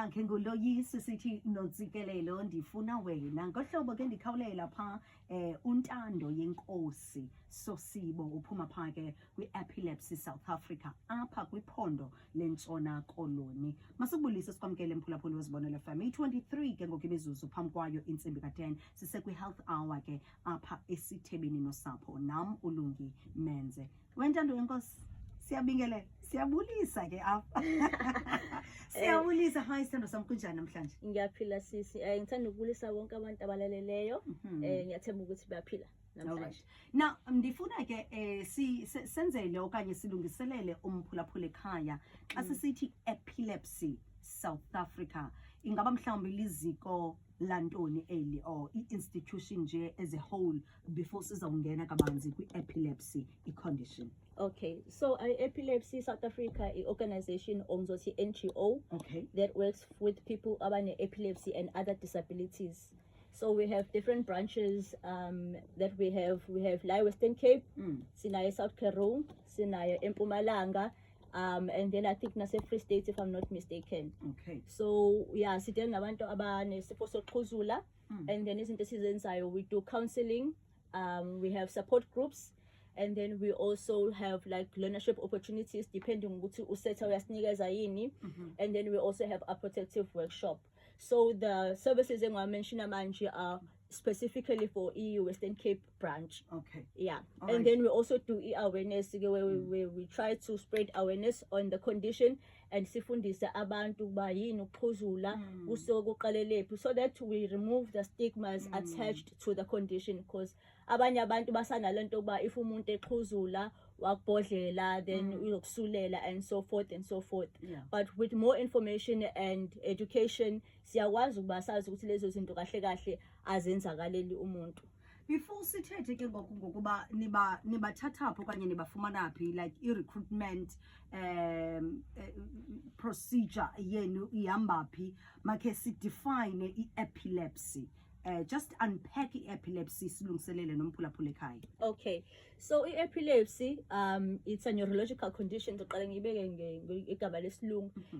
lakhe nguloyisi sithi notsikelelo ndifuna wena ngohlobo ke ndikhawulela pha untando yenkosi Sosibo uphuma pha ke kwi-Epilepsy South Africa apha kwiphondo lentshona koloni. Masibulise sikwamkele mphulaphuli wezibonelo FM 23 ke ngoku imizuzu phambi kwayo intsimbi ka-10 sisekwi-health hour ke apha esithebeni nosapho nam uLungi Menze. Wentando yenkosi siyabingelela siyabulisa ke apha siyabulisa. Hayi sithando sami kunjani namhlanje? Ngiyaphila sisi. Ngithanda ukubulisa bonke abantu abalaleleyo. Ngiyathemba ukuthi bayaphila namhlanje. Now ndifuna ke senzele okanye silungiselele umphulaphula ekhaya xa sisithi Epilepsy South Africa ingaba mhlawumbi liziko lantoni eli or i-institution nje as a whole before sizawungena kabanzi kwi-epilepsy i-condition. Okay, so Epilepsy South Africa is an organization omzothi NGO that works with people abane epilepsy and other disabilities. So we have different branches that we have like Western Cape, Sinai South Karoo, Sinai Mpumalanga, and then I think Nase Free State if I'm not mistaken. Okay. So yeah, sitting nabantu abane sifo sokuxhuzula, and then izinto sizenzayo we do counseling, we have support groups, and then we also have like learnership opportunities depending on ukuthi usetha uyasinikeza yini, and then we also have a protective workshop. So the services I mentioned manje are specifically for EU Western Cape branch. Okay. Yeah. And then we also do awareness where we try to spread awareness on the condition and sifundisa abantu ba yini ukuxhuzula kusokuqalelephi so that we remove the stigmas attached to the condition, because abanye abantu basanalento ba if umuntu exhuzula wakubhodlela then uyokusulela and so forth and so forth. But with more information and education siyakwazi ukuba sazi ukuthi lezo zinto kahle kahle azenzakaleli umuntu. Before sithethe ke ngokuba nibathatha apho okanye nibafumana phi like i-recruitment procedure yenu ihamba phi, makhe sidefine i-epilepsy. Just unpack epilepsy silungiselele nomphulaphula ekhaya. Okay, so epilepsy it's a neurological condition.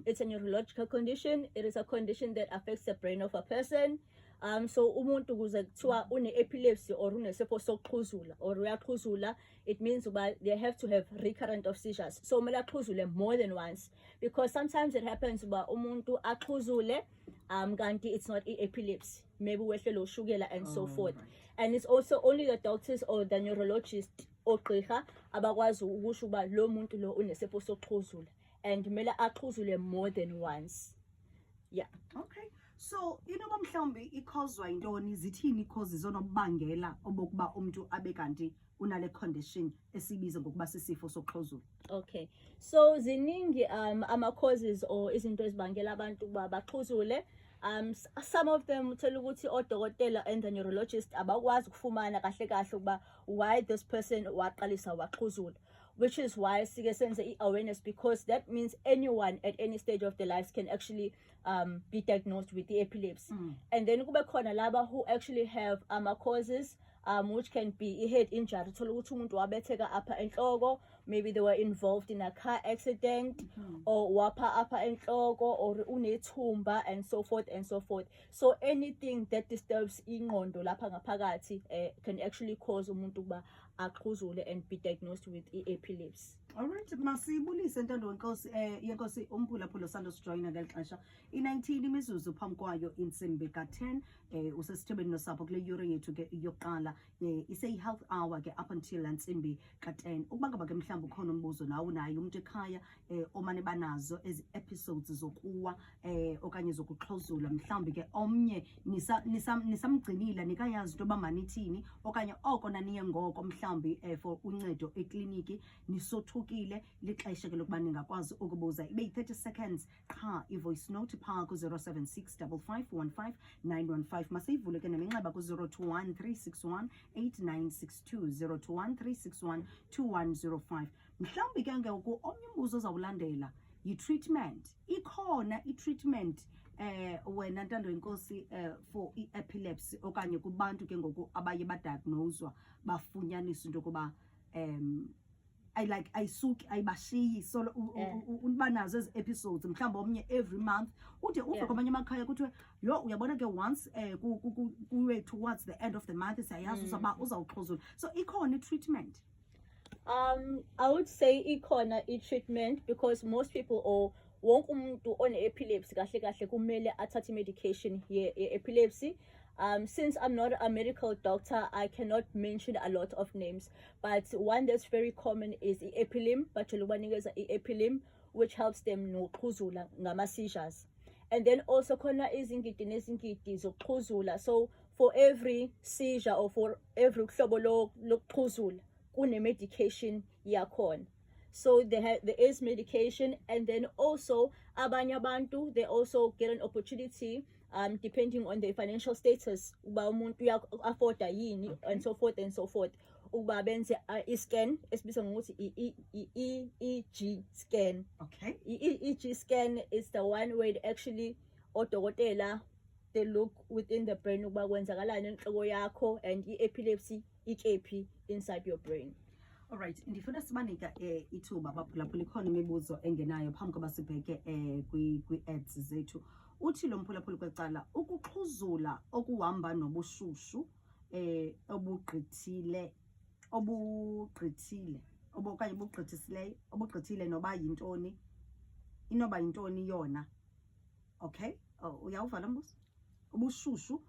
It's a neurological condition. It is a condition that affects the brain of a person. So umuntu kuze kuthiwa une epilepsy or unesifo sokuxhuzula or uyaxhuzula, it means they have to have recurrent of seizures. So kumele axhuzule more than once, because sometimes it happens uba umuntu axhuzule kanti it's not epilepsy, maybe wehlelo ushukela and so forth. And it's also only the doctors or the neurologist ogqirha abakwazi ukusho uba lo muntu lo unesifo sokuxhuzula and kumele axhuzule more than once. Yeah. Okay. So inoba mhlawumbi icauswa yintoni, zithini causes zonobangela obokuba umuntu abe kanti unale condition esibiza ngokuba sisifo sokuxhuzula? Okay, so ziningi ama causes or izinto ezibangela abantu ba baxhuzule. Some of them tell ukuthi odokotela and the neurologist abakwazi ukufumana kahle kahle ukuba why this person waqalisa waxhuzula, which is why sike senze awareness, because that means anyone at any stage of their lives can actually be diagnosed with the epilepsy. And then kube khona laba who actually have causes which can be head injury, thola ukuthi umuntu wabetheka apha enhloko, maybe they were involved in a car accident or wapha apha enhloko or unethumba and so forth and so forth. So anything that disturbs ingqondo lapha ngaphakathi can actually cause umuntu ba axhuzule and be diagnosed with epilepsy. Alright, masibulise ntando yenkosi umphulaphula sando sijoyina ngelixesha i-19 imizuzu phambi kwayo intsimbi ka-10 usesithebeni nosapho kule yure yethu ke yokuqala ise-health hour ke up until intsimbi ka-10. Ukuba ngaba ke mhlawumbi ukhona umbuzo nawe naye umuntu ekhaya omane banazo ezi episodes zokuwa okanye zokuxhuzula, mhlawumbi ke omnye nisamgcinile nikayazi into yoba manithini okanye oko naniye ngoko mhlawumbi for uncedo ekliniki nisothukile lixesha ke lokuba ningakwazi ukubuza ibe yi-30 seconds qha i-voice note phaa ku-076 5515 915. Masiyivule ke neminxeba ku-021 361 8962 021 361 2105. Mhlawumbi ke ngoku omnye umbuzo ozawulandela yi-treatment. Ikhona i-treatment wena ntando yenkosi for i-epilepsy okanye kubantu ke ngoku abaye badiagnoswa bafunyaniswa into yokuba ayisuki ayibashiyi so ubanazo ezi episodes mhlawumbe omnye every month ude uve kwamanye amakhaya kuthiwe yo uyabona ke once kuwe towards the end of the month siyayazi uzawuxhuzula so ikhona i-treatment. I would say ikhona i-treatment because most people or wonke umuntu one-epilepsy kahle kahle kumele athathe medication ye-epilepsy. Since I'm not a medical doctor, I cannot mention a lot of names, but one that's very common is epilim, epilim, which helps them nokuxhuzula ngama seizures. And then also khona izingidi nezingidi zokuxhuzula. So for every seizure or for every hlobo lokuxhuzula kune medication yakhona. So there is medication, and then also abanye abantu they also get an opportunity depending on their financial status uba umuntu uya-afforda yini and so forth and so forth uba benze i-scan esibizwa ngokuthi i-EEG scan. Okay. I-EEG scan is the one where actually odokotela they look within the brain uba kwenzakalani enhloko yakho and i-epilepsy ikephi inside your brain. Alright, ndifuna sibanika ithuba abaphulaphula ikhona imibuzo engenayo phambi koba sibheke kwi-ads zethu. Uthi lo mphulaphula kwecala ukuxhuzula okuhamba nobushushu obugqithile okanye obugqithile noba yintoni inoba yintoni yona. Okay, uyawuva lo mbuzo? Ubushushu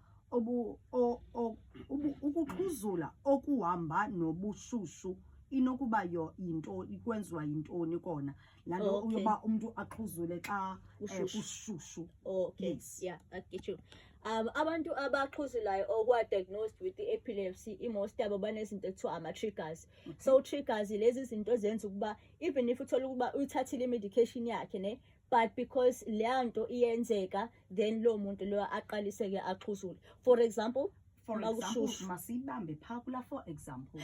ukuxhuzula okuhamba nobushushu inokuba yintoni ikwenziwa yintoni kona lalo uyoba umuntu axhuzule xa kushushu. Okay. Yes. Yeah, I get you. Abantu abaxhuzulayo okwa diagnosed with the epilepsy most yabo banezinto ekuthiwa ama-triggers. So triggers lezi zinto zenza ukuba even if uthola ukuba uyithathile medication yakhe ne but because leya nto iyenzeka then lo muntu lo aqaliseke axhuzule. For example, masibambe phaa kula for example